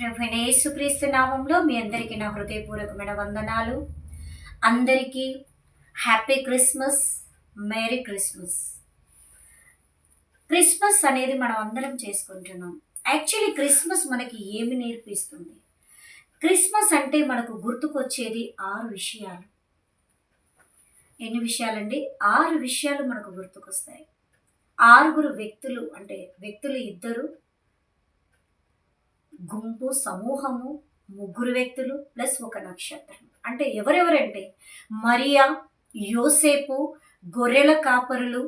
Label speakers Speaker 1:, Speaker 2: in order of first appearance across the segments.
Speaker 1: ప్రభువైన యేసుక్రీస్తు నామంలో మీ అందరికీ నా హృదయపూర్వకమైన వందనాలు. అందరికీ happy Christmas, merry Christmas. Christmas అనేది మనం అందరం చేసుకుంటున్నాం. యాక్చువల్లీ క్రిస్మస్ మనకి ఏమి నేర్పిస్తుంది? క్రిస్మస్ అంటే మనకు గుర్తుకొచ్చేది 6 విషయాలు. ఎన్ని విషయాలండి? 6 విషయాలు మనకు గుర్తుకొస్తాయి. 6 వ్యక్తులు, అంటే వ్యక్తులు ఇద్దరు, గుంపు సమూహము, ముగ్గురు వ్యక్తులు ప్లస్ ఒక నక్షత్రం. అంటే ఎవరెవరంటే మరియా, యోసేపు, గొర్రెల కాపరులు,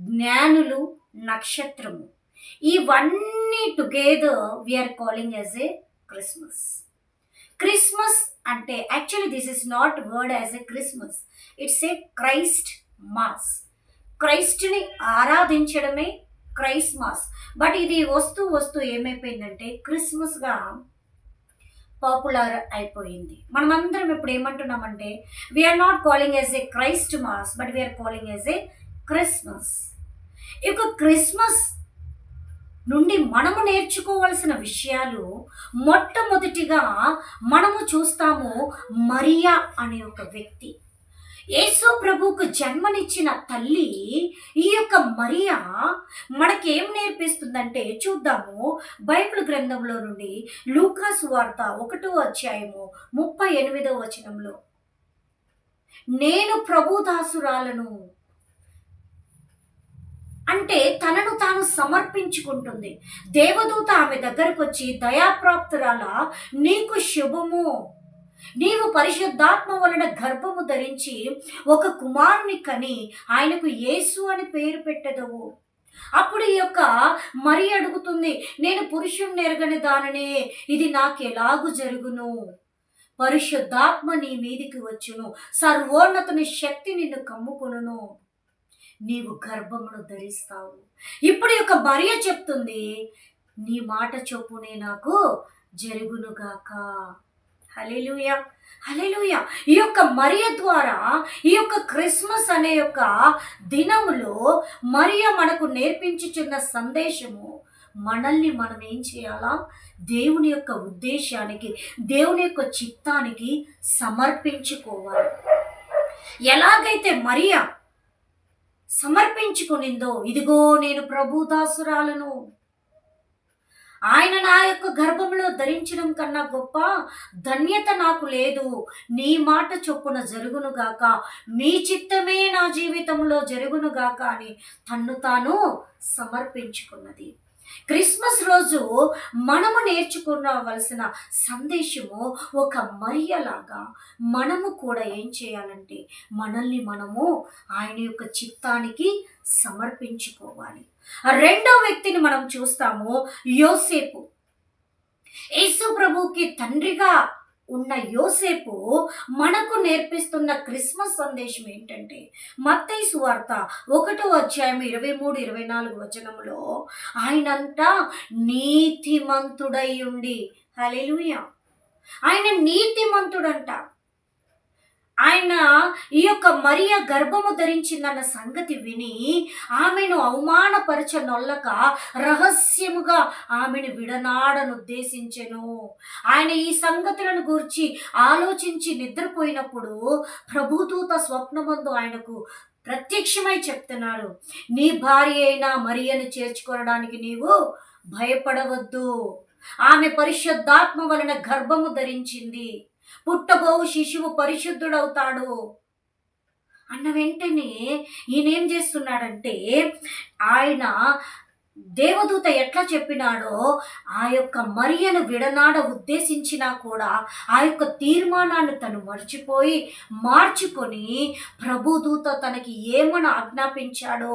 Speaker 1: జ్ఞానులు, నక్షత్రము. ఇవన్నీ together we are calling as a Christmas. Christmas అంటే actually this is not word as a Christmas, it's a Christ mass. క్రైస్ట్ని ఆరాధించడమే క్రైస్మస్. బట్ ఇది వస్తూ వస్తూ ఏమైపోయిందంటే క్రిస్మస్గా పాపులర్ అయిపోయింది. మనమందరం ఇప్పుడు ఏమంటున్నామంటే we are not calling as a Christ mass, but we are calling as a Christmas. ఈ యొక్క క్రిస్మస్ నుండి మనము నేర్చుకోవాల్సిన విషయాలు మొట్టమొదటిగా మనము చూస్తాము. మరియా అనే ఒక వ్యక్తి, యేసు ప్రభువుకు జన్మనిచ్చిన తల్లి ఈ యొక్క మరియా మనకేం నేర్పిస్తుందంటే చూద్దాము. బైబిల్ గ్రంథంలో నుండి లూకా సువార్త 1వ అధ్యాయము 38వ వచనంలో, నేను ప్రభుదాసురాలను అంటే తనను తాను సమర్పించుకుంటుంది. దేవదూత ఆమె దగ్గరకు వచ్చి, దయాప్రాప్తురాల నీకు శుభము, నీవు పరిశుద్ధాత్మ వలన గర్భము ధరించి ఒక కుమారుని కని ఆయనకు యేసు అని పేరు పెట్టెదవు. అప్పుడు ఈ యొక్క మరి అడుగుతుంది, నేను పురుషుణ్ణి ఎరగని దాననే, ఇది నాకెలాగు జరుగును? పరిశుద్ధాత్మ నీ మీదికి వచ్చును, సర్వోన్నతుని శక్తి నిన్ను కమ్ముకొనును, నీవు గర్భమును ధరిస్తావు. ఇప్పుడు ఈ యొక్క మరియ చెప్తుంది, నీ మాట చొప్పునే నాకు జరుగునుగాక. హల్లెలూయా, హల్లెలూయా. ఈ యొక్క మరియ ద్వారా ఈ యొక్క క్రిస్మస్ అనే యొక్క దినములో మరియ మనకు నేర్పించుచున్న సందేశము, మనల్ని మనం ఏం చేయాలా? దేవుని యొక్క ఉద్దేశానికి, దేవుని యొక్క చిత్తానికి సమర్పించుకోవాలి. ఎలాగైతే మరియ సమర్పించుకునిందో, ఇదిగో నేను ప్రభుదాసురాలను, ఆయన నా యొక్క గర్భంలో ధరించడం కన్నా గొప్ప ధన్యత నాకు లేదు, నీ మాట చొప్పున జరుగునుగాక, మీ చిత్తమే నా జీవితంలో జరుగునుగాక అని తన్ను తాను సమర్పించుకున్నది. క్రిస్మస్ రోజు మనము నేర్చుకోవలసిన సందేశము, ఒక మరియలాగా మనము కూడా ఏం చేయాలంటే మనల్ని మనము ఆయన యొక్క చిత్తానికి సమర్పించుకోవాలి. రెండో వ్యక్తిని మనం చూస్తాము, యోసేపు. యేసు ప్రభువుకి తండ్రిగా ఉన్న యోసేపు మనకు నేర్పిస్తున్న క్రిస్మస్ సందేశం ఏంటంటే, మత్తయి సువార్త 1వ అధ్యాయం 23-24 వచనంలో, ఆయనంట నీతిమంతుడై ఉండి, హల్లెలూయా, ఆయన నీతిమంతుడంట. ఆయన ఈ యొక్క మరియ గర్భము ధరించిందన్న సంగతి విని ఆమెను అవమానపరచనొల్లక రహస్యముగా ఆమెను విడనాడను ఉద్దేశించెను. ఆయన ఈ సంగతులను గూర్చి ఆలోచించి నిద్రపోయినప్పుడు ప్రభుదూత స్వప్నమందు ఆయనకు ప్రత్యక్షమై చెప్తున్నాడు, నీ భార్య అయిన మరియను చేర్చుకోవడానికి నీవు భయపడవద్దు, ఆమె పరిశుద్ధాత్మ వలన గర్భము ధరించింది, పుట్టబోవు శిశువు పరిశుద్ధుడవుతాడు అన్న వెంటనే ఈయనేం చేస్తున్నాడంటే, ఆయన దేవదూత ఎట్లా చెప్పినాడో ఆ యొక్క మరియను విడనాడ ఉద్దేశించినా కూడా ఆ యొక్క తీర్మానాన్ని తను మార్చుకొని ప్రభుదూత తనకి ఏమని ఆజ్ఞాపించాడో,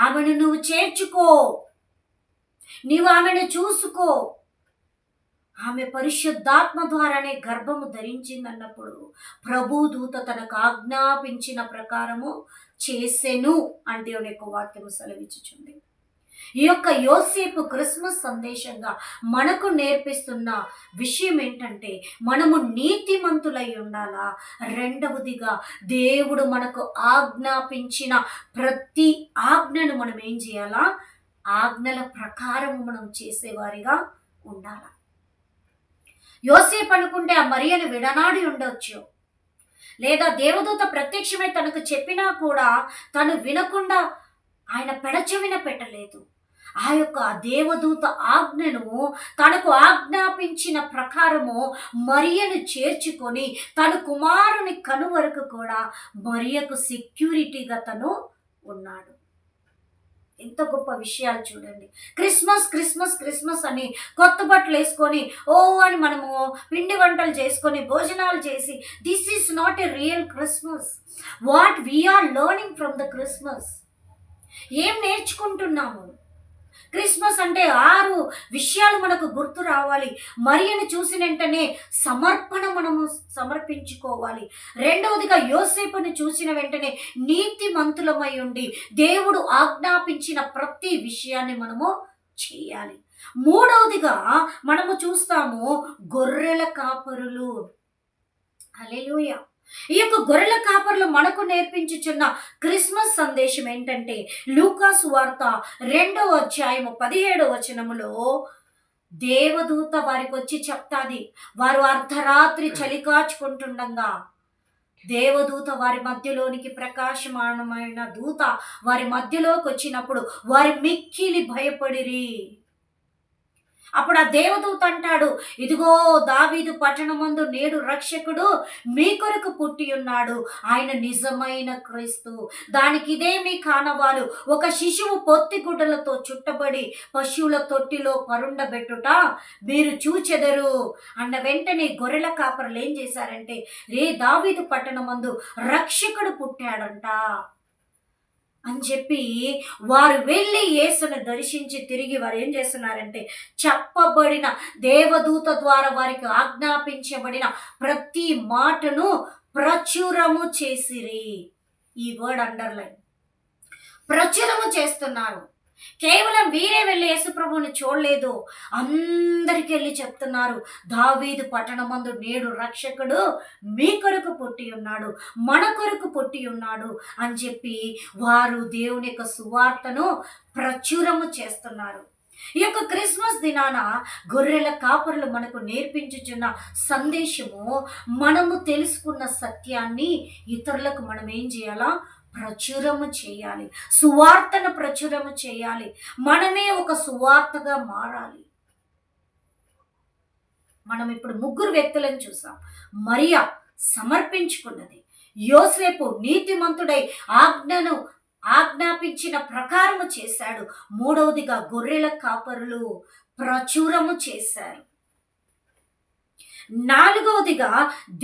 Speaker 1: ఆమెను నువ్వు చేర్చుకో, నీవు ఆమెను చూసుకో, ఆమె పరిశుద్ధాత్మ ద్వారానే గర్భము ధరించిందన్నప్పుడు ప్రభుదూత తనకు ఆజ్ఞాపించిన ప్రకారము చేసెను అని దేవుని యొక్క వాక్యము సెలవిచ్చుచుంది. ఈ యొక్క యోసేపు క్రిస్మస్ సందేశంగా మనకు నేర్పిస్తున్న విషయం ఏంటంటే, మనము నీతిమంతులై ఉండాలా. రెండవదిగా, దేవుడు మనకు ఆజ్ఞాపించిన ప్రతి ఆజ్ఞను మనం ఏం చేయాలా? ఆజ్ఞల ప్రకారము మనం చేసేవారిగా ఉండాలా. యోసేపు అనుకుంటే ఆ మరియను విడనాడి ఉండొచ్చు, లేదా దేవదూత ప్రత్యక్షమై తనకు చెప్పినా కూడా తను వినకుండా ఆయన పెడచెవిన పెట్టలేదు. ఆ యొక్క దేవదూత ఆజ్ఞను తనకు ఆజ్ఞాపించిన ప్రకారము మరియను చేర్చుకొని తన కుమారుని కను వరకు కూడా మరియకు సెక్యూరిటీగా తను ఉన్నాడు. ఎంత గొప్ప విషయాలు చూడండి. క్రిస్మస్ క్రిస్మస్ క్రిస్మస్ అని కొత్త బట్టలు వేసుకొని ఓ అని మనము పిండి వంటలు చేసుకొని భోజనాలు చేసి, this is not a real Christmas. What we are learning from the Christmas? ఏం నేర్చుకుంటున్నాము? క్రిస్మస్ అంటే 6 విషయాలు మనకు గుర్తు రావాలి. మరియను చూసిన వెంటనే సమర్పణ మనము సమర్పించుకోవాలి. రెండవదిగా యోసేపుని చూసిన వెంటనే నీతిమంతులమై ఉండి దేవుడు ఆజ్ఞాపించిన ప్రతి విషయాన్ని మనము చేయాలి. మూడవదిగా మనము చూస్తాము గొర్రెల కాపరులు. హల్లెలూయా. ఈ యొక్క గొర్రెల కాపర్లు మనకు నేర్పించుచున్న క్రిస్మస్ సందేశం ఏంటంటే, లూకాసు వార్త 2వ అధ్యాయము 17వ వచనములో దేవదూత వారికి వచ్చి చెప్తాది. వారు అర్ధరాత్రి చలి కాచుకుంటుండగా దేవదూత వారి మధ్యలోనికి, ప్రకాశమానమైన దూత వారి మధ్యలోకి వచ్చినప్పుడు వారి మిక్కిలి భయపడిరి. అప్పుడు ఆ దేవదూత అంటాడు, ఇదిగో దావీదు పట్టణమందు నేడు రక్షకుడు మీ కొరకు పుట్టి ఉన్నాడు, ఆయన నిజమైన క్రీస్తు. దానికి ఇదే మీ కానవాలు, ఒక శిశువు పొత్తి గుడ్డలతో చుట్టబడి పశువుల తొట్టిలో పరుండబెట్టుట మీరు చూచెదరు అన్న వెంటనే గొర్రెల కాపరులు ఏం చేశారంటే, రే దావీదు పట్టణమందు రక్షకుడు పుట్టాడంట అని చెప్పి వారు వెళ్ళి యేసును దర్శించి తిరిగి వారు ఏం చేస్తున్నారంటే, చెప్పబడిన దేవదూత ద్వారా వారికి ఆజ్ఞాపించబడిన ప్రతి మాటను ప్రచురము చేసిరి. ఈ వర్డ్ అండర్లైన్. ప్రచురము చేస్తున్నారు. కేవలం వీరే వెళ్ళి యేసుప్రభుని చూడలేదు, అందరికి వెళ్ళి చెప్తున్నారు, దావీదు పట్టణమందు నేడు రక్షకుడు మీ కొరకు పుట్టి ఉన్నాడు, మన కొరకు పుట్టి ఉన్నాడు అని చెప్పి వారు దేవుని యొక్క సువార్తను ప్రచురము చేస్తున్నారు. ఈ యొక్క క్రిస్మస్ దినాన గొర్రెల కాపరులు మనకు నేర్పించుచున్న సందేశము, మనము తెలుసుకున్న సత్యాన్ని ఇతరులకు మనం ఏం చేయాలా? ప్రచురము చేయాలి. సువార్తను ప్రచురము చేయాలి. మనమే ఒక సువార్తగా మారాలి. మనం ఇప్పుడు 3 వ్యక్తులను చూసాం. మరియా సమర్పించుకున్నది, యోసేపు నీతిమంతుడై ఆజ్ఞాపించిన ప్రకారము చేశాడు, మూడవదిగా గొర్రెల కాపరులు ప్రచురము చేశారు, నాలుగవదిగా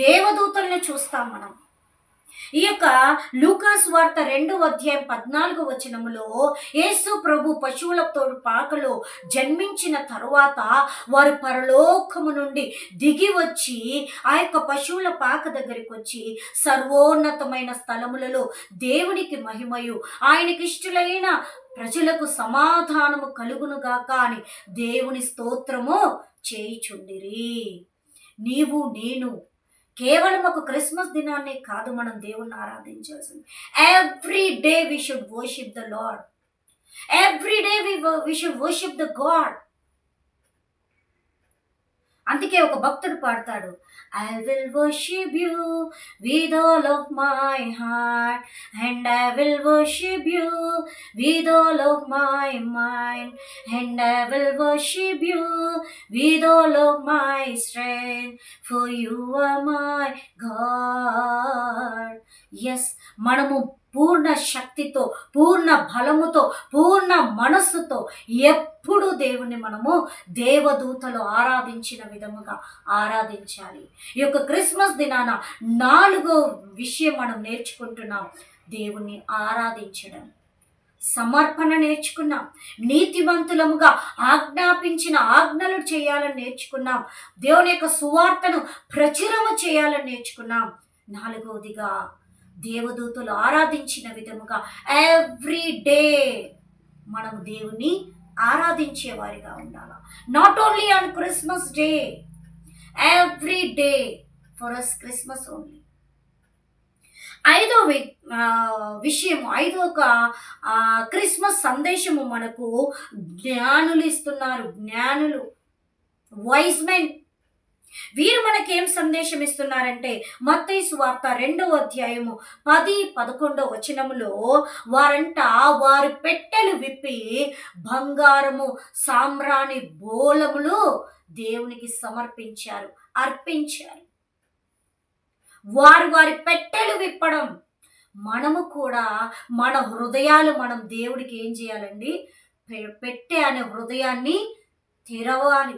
Speaker 1: దేవదూతల్ని చూస్తాం మనం. ఈ యొక్క లూకాసు వార్త 2వ అధ్యాయం 14వ వచనములో యేసు ప్రభు పశువులతో పాకలో జన్మించిన తరువాత వారు పరలోకము నుండి దిగి వచ్చి ఆ యొక్క పశువుల పాక దగ్గరికి వచ్చి సర్వోన్నతమైన స్థలములలో దేవునికి మహిమయు ఆయనకి ఇష్టలైన ప్రజలకు సమాధానము కలుగునుగాక అని దేవుని స్తోత్రము చేయుచుండిరి. నీవు నేను కేవలం ఒక క్రిస్మస్ దినాన్ని కాదు మనం దేవుణ్ణి ఆరాధించాల్సింది. Every day we should worship the Lord. Every day we should worship the God. అందుకే ఒక భక్తుడు పాడతాడు, I will worship you with all of my heart and I will worship you with all of my mind and I will worship you with all of my strength for you are my God. Yes, మనము పూర్ణ శక్తితో, పూర్ణ బలముతో, పూర్ణ మనస్సుతో ఎప్పుడు దేవుణ్ణి మనము దేవదూతలు ఆరాధించిన విధముగా ఆరాధించాలి. ఈ యొక్క క్రిస్మస్ దినాన 4వ విషయం మనం నేర్చుకుంటున్నాం, దేవుణ్ణి ఆరాధించడం. సమర్పణ నేర్చుకున్నాం, నీతివంతులముగా ఆజ్ఞాపించిన ఆజ్ఞలు చేయాలని నేర్చుకున్నాం, దేవుని యొక్క సువార్తను ప్రచురము చేయాలని నేర్చుకున్నాం. 4వదిగా దేవదూతలు ఆరాధించిన విధముగా ఎవ్రీ డే మనము దేవుని ఆరాధించే వారిగా ఉండాలి. Not only on Christmas day, every day for us Christmas only. 5వ విషయము, 5వ క్రిస్మస్ సందేశము మనకు జ్ఞానులు ఇస్తున్నారు. జ్ఞానులు, వైజ్ మెన్. వీరు మనకేం సందేశం ఇస్తున్నారంటే మత్తయి సువార్త 2వ అధ్యాయము 10-11 వచనములో వారంట వారి పెట్టెలు విప్పి బంగారము సామ్రాణి బోలములు దేవునికి సమర్పించారు, అర్పించారు. వారి పెట్టెలు విప్పడం. మనము కూడా మన హృదయాలు మనం దేవుడికి ఏం చేయాలండి? పెట్టె అనే హృదయాన్ని తెరవాలి.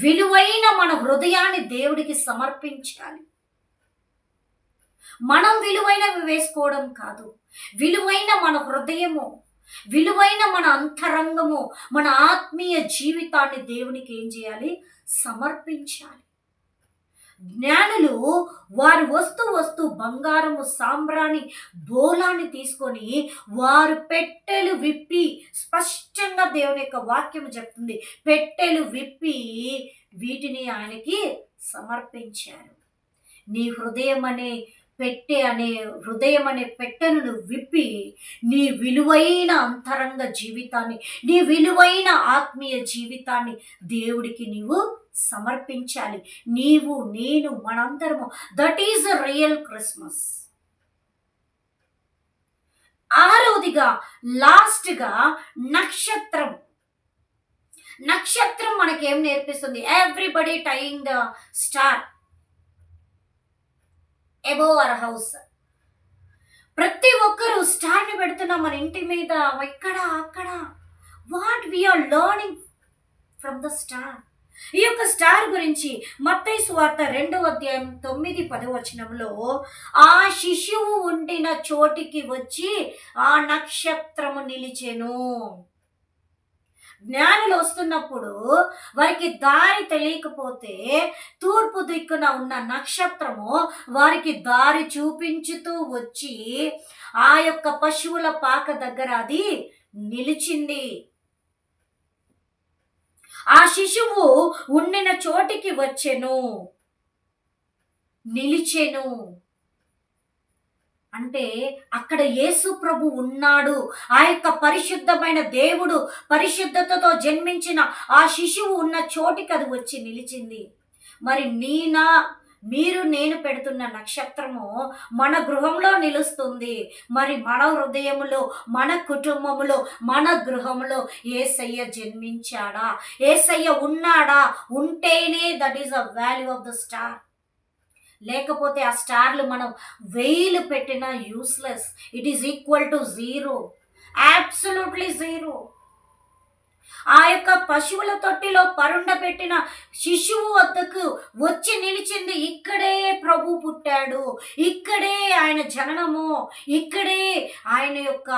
Speaker 1: విలువైన మన హృదయాన్ని దేవుడికి సమర్పించాలి. మనం విలువైనవి వేసుకోవడం కాదు, విలువైన మన హృదయము, విలువైన మన అంతరంగము, మన ఆత్మీయ జీవితాన్ని దేవునికి ఏం చేయాలి? సమర్పించాలి. జ్ఞానులు వారు వస్తూ బంగారము సాంబ్రాణి బోలాన్ని తీసుకొని వారు పెట్టెలు విప్పి, స్పష్టంగా దేవుని యొక్క వాక్యము చెప్తుంది, పెట్టెలు విప్పి వీటిని ఆయనకి సమర్పించారు. నీ హృదయం అనే హృదయం అనే పెట్టెను విప్పి నీ విలువైన అంతరంగ జీవితాన్ని, నీ విలువైన ఆత్మీయ జీవితాన్ని దేవుడికి నీవు సమర్పించాలి. నీవు, నేను, మనందరము. That is a real Christmas. ఆరవదిగా, లాస్ట్గా నక్షత్రం. నక్షత్రం మనకేం నేర్పిస్తుంది? Everybody tying the star above our house. ప్రతి ఒక్కరూ స్టార్ని పెడుతున్నాం మన ఇంటి మీద, ఇక్కడ అక్కడ. What we are learning from the star. ఈ యొక్క స్టార్ గురించి మత్తయి సువార్త 2వ అధ్యాయం 9-10 వచనంలో ఆ శిశువు ఉండిన చోటికి వచ్చి ఆ నక్షత్రము నిలిచెను. జ్ఞానులు వస్తున్నప్పుడు వారికి దారి తెలియకపోతే తూర్పు దిక్కున ఉన్న నక్షత్రము వారికి దారి చూపించుతూ వచ్చి ఆ యొక్క పశువుల పాక దగ్గర అది నిలిచింది. ఆ శిశువు ఉండిన చోటికి వచ్చెను, నిలిచెను. అంటే అక్కడ యేసు ప్రభు ఉన్నాడు. ఆ యొక్క పరిశుద్ధమైన దేవుడు పరిశుద్ధతతో జన్మించిన ఆ శిశువు ఉన్న చోటికి అది వచ్చి నిలిచింది. మరి మీరు నేను పెడుతున్న నక్షత్రము మన గృహంలో నిలుస్తుంది. మరి మన హృదయములో, మన కుటుంబములో, మన గృహంలో యేసయ్య జన్మించాడా? యేసయ్య ఉన్నాడా? ఉంటేనే that is the value of the star. లేకపోతే ఆ స్టార్లు మనం 1000 పెట్టినా useless. It is equal to 0, absolutely 0. ఆ యొక్క పశువుల తొట్టిలో పరుండ పెట్టిన శిశువు వద్దకు వచ్చి నిలిచింది. ఇక్కడే ప్రభు పుట్టాడు, ఇక్కడే ఆయన జననము, ఇక్కడే ఆయన యొక్క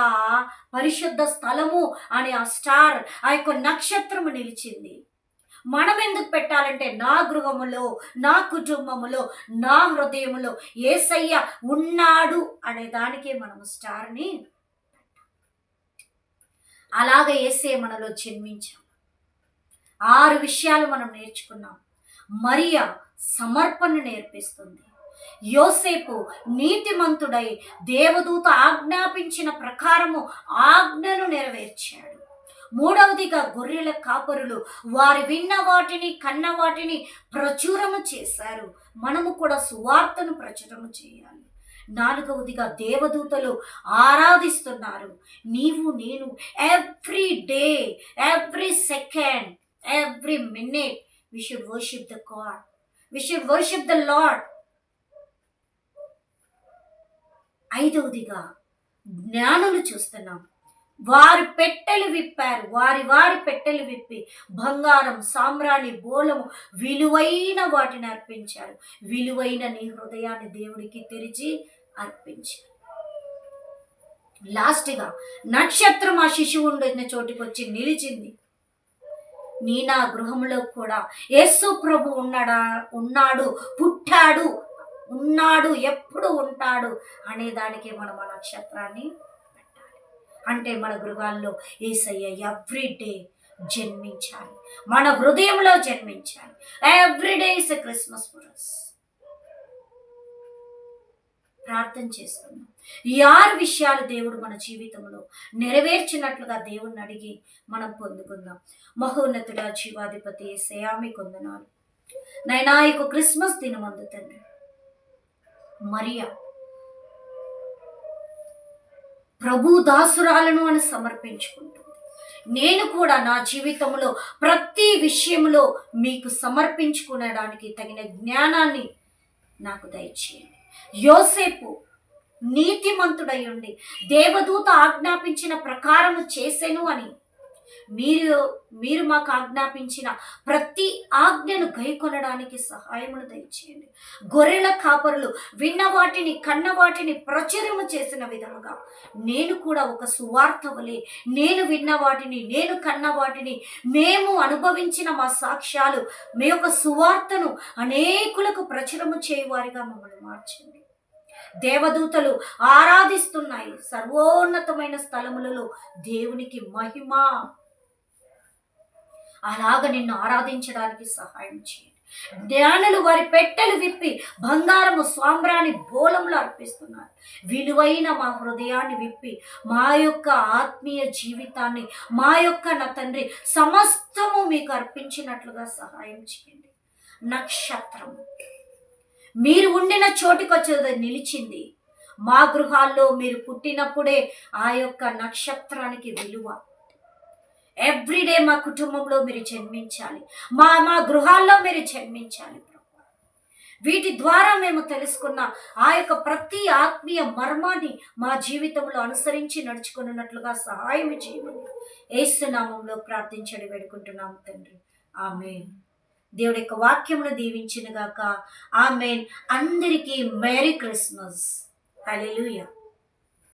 Speaker 1: పరిశుద్ధ స్థలము అని ఆ స్టార్, ఆ యొక్క నక్షత్రము నిలిచింది. మనం ఎందుకు పెట్టాలంటే నా గృహములో, నా కుటుంబములో, నా హృదయములో యేసయ్య ఉన్నాడు అనే దానికే మనము స్టార్ని. అలాగ యేసయ్య మనలో జన్మించాం. 6 విషయాలు మనం నేర్చుకున్నాం. మరియా సమర్పణ నేర్పిస్తుంది. యోసేపు నీతిమంతుడై దేవదూత ఆజ్ఞాపించిన ప్రకారము ఆజ్ఞను నెరవేర్చాడు. 3వదిగా గొర్రెల కాపరులు వారి విన్న వాటిని, కన్న వాటిని ప్రచురము చేశారు. మనము కూడా సువార్తను ప్రచురము చేయాలి. 4వదిగా దేవదూతలు ఆరాధిస్తున్నారు. నీవు నేను every day, every second, every minute we should worship the God. We should worship the Lord. 5వదిగా జ్ఞానులు చూస్తున్నాం. వారి పెట్టెలు విప్పారు. వారి పెట్టెలు విప్పి బంగారం, సామ్రాణి, బోలము, విలువైన వాటిని అర్పించారు. విలువైన నీ హృదయాన్ని దేవుడికి తెరిచి అర్పించారు. లాస్ట్గా నక్షత్రం ఆ శిశువు ఉండిన చోటికి వచ్చి నిలిచింది. నా గృహంలో కూడా యేసు ప్రభు ఉన్నాడు, పుట్టాడు, ఉన్నాడు, ఎప్పుడు ఉంటాడు అనే దానికి మనం ఆ నక్షత్రాన్ని పెట్టాలి. అంటే మన గృహాల్లో యేసయ్య ఎవ్రీడే జన్మించాలి, మన హృదయంలో జన్మించాలి. Everyday is a Christmas for us. ప్రార్థన చేసుకుందాం. ఈ 6 విషయాలు దేవుడు మన జీవితంలో నెరవేర్చినట్లుగా దేవుణ్ణి అడిగి మనం పొందుకుందాం. మహోన్నతుడా, జీవాధిపతి యేసయ్యా, మీకు వందనాలు. నైనా ఈ యొక్క క్రిస్మస్ దినమందు తండ్రి మరియా ప్రభు దాసురాలను అని సమర్పించుకుంటుంది. నేను కూడా నా జీవితంలో ప్రతి విషయంలో మీకు సమర్పించుకునడానికి తగిన జ్ఞానాన్ని నాకు దయచేయండి. యోసేపు నీతిమంతుడై ఉండి దేవదూత ఆజ్ఞాపించిన ప్రకారము చేసెను అని మీరు మీరు మాకు ఆజ్ఞాపించిన ప్రతి ఆజ్ఞను గైకొనడానికి సహాయమును దయచేయండి. గొర్రెల కాపరులు విన్న వాటిని కన్న వాటిని ప్రచురము చేసిన విధముగా నేను కూడా ఒక సువార్త వలె నేను విన్న వాటిని నేను కన్న వాటిని మేము అనుభవించిన మా సాక్ష్యాలు మీ యొక్క సువార్తను అనేకులకు ప్రచురము చేయవారిగా మమ్మల్ని మార్చండి. దేవదూతలు ఆరాధిస్తున్నాయి సర్వోన్నతమైన స్థలములలో దేవునికి మహిమ. అలాగ నిన్ను ఆరాధించడానికి సహాయం చేయండి. జ్ఞానులు వారి పెట్టెలు విప్పి బంగారము స్వాంబ్రాన్ని బోళములు అర్పిస్తున్నారు. విలువైన మా హృదయాన్ని విప్పి మా యొక్క ఆత్మీయ జీవితాన్ని మా యొక్క నా తండ్రి సమస్తము మీకు అర్పించినట్లుగా సహాయం చేయండి. నక్షత్రము మీరు ఉండిన చోటుకు వచ్చేది నిలిచింది. మా గృహాల్లో మీరు పుట్టినప్పుడే ఆ యొక్క నక్షత్రానికి విలువ. ఎవ్రీడే మా కుటుంబంలో మీరు జన్మించాలి, మా మా గృహాల్లో మీరు జన్మించాలి ప్రభు. వీటి ద్వారా మేము తెలుసుకున్న ఆ యొక్క ప్రతి ఆత్మీయ మర్మాన్ని మా జీవితంలో అనుసరించి నడుచుకున్నట్లుగా సహాయం చేయమని యేసు నామములో ప్రార్థించడి వేడుకుంటున్నాము తండ్రి. ఆమేన్. దేవుడి యొక్క వాక్యమును దీవించును గాక. ఆమేన్. అందరికీ మేరీ క్రిస్మస్. హల్లెలూయా.